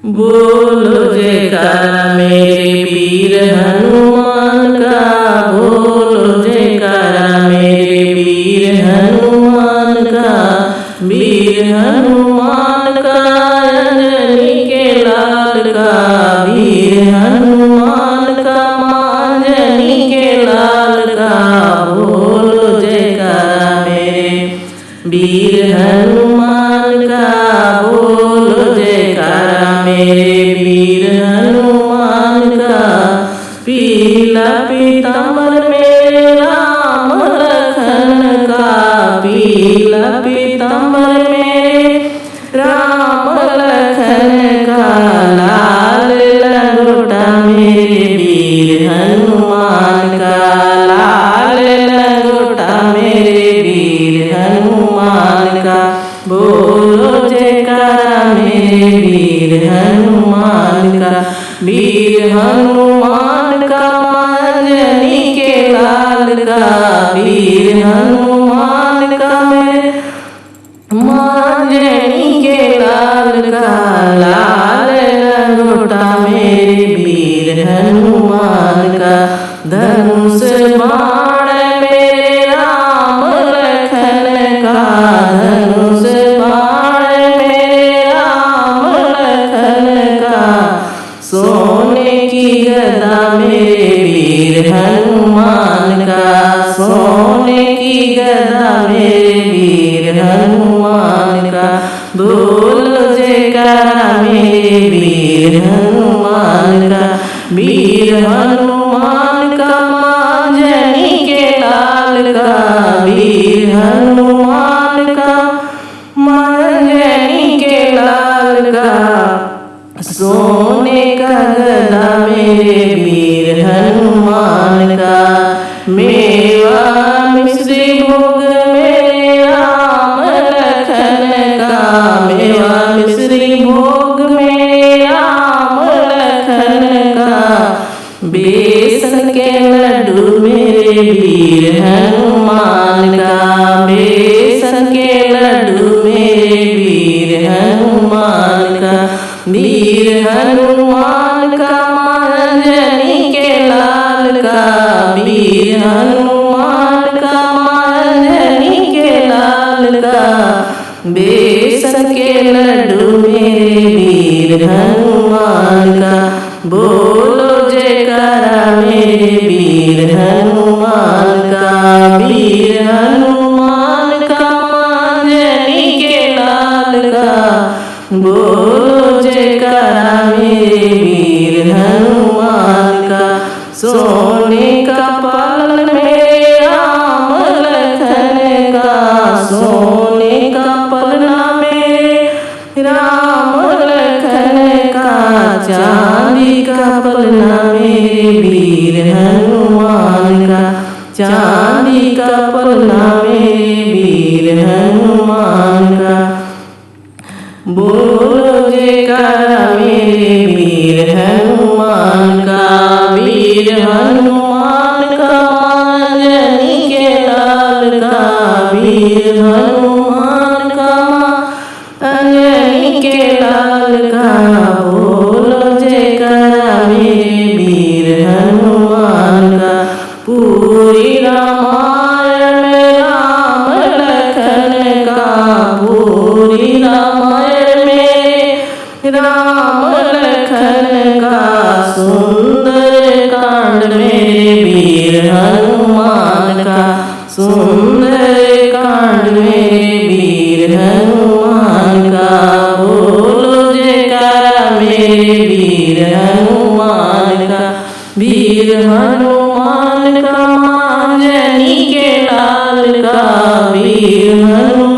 बोलो जयकारा मेरे वीर हनुमान का, बोलो जयकारा मेरे वीर हनुमान का। वीर हनुमान का अंजनी के लाल का, वीर हनुमान का अंजनी के लाल का। बोलो जयकारा मेरे वीर हनुमान का, बोलो जयकारा मेरे वीर हनुमान का। पीला पीताम्बर मेरे राम लखन का, पीला पीताम्बर मेरे राम लखन का। लाल लंगोटा मेरे वीर हनुमान का, लाल लंगोटा मेरे वीर हनुमान का। बोलो जयकारा मेरे वीर हनुमान का। वीर हनुमान का अंजनी के लाल का, वीर हनुमान का अंजनी के लाल का। लाल लंगोटा मेरे वीर हनुमान का। धनुष बाण मेरे राम लखन का, धनुष बाण मेरे राम लखन का। सोने की गदा मेरे वीर हनुमान का, सोने की गदा मेरे वीर हनुमान का। बोलो जयकारा मेरे वीर हनुमान का। वीर हनुमान का अंजनी के लाल का, वीर हनुमान का अंजनी के लाल का। सोने का गदा मेरे वीर हनुमान का। मेवा मिश्री भोग मेरे राम लखन का, मेवा मिश्री भोग मेरे राम लखन का। बेसन के लड्डू मेरे वीर हनुमान का, बेसन के लड्डू मेरे वीर हनुमान का। वीर हनुमान का अंजनी के लाल का, वीर हनुमान का अंजनी के लाल का। बेसन के लड्डू मेरे वीर हनुमान का। बोलो जयकारा मेरे वीर हनुमान का। वीर हनुमान का अंजनी के लाल का। बोलो जयकारा मेरे वीर हनुमान का। सोने का पालन मेरे राम लखन का, सोने का पलना मेरे राम लखन का। चांदी का पलना मेरे वीर हनुमान का, चांदी का पलना मेरे वीर हनुमान का। बोलो जयकारा मेरे वीर हनुमान का। वीर हनुमान का अंजनी के लाल का, वीर हनुमान का अंजनी के लाल का। बोलो जयकारा मेरे वीर हनुमान का। पूरी रामायण में राम लखन का, पूरी रामायण में राम लखन का। सुंदर कांड मेरे वीर हनुमान का, सुंदर कांड मेरे वीर हनुमान का। बोलो जयकारा मेरे वीर हनुमान का। वीर हनुमान का अंजनी के लाल का, वीर हनुमान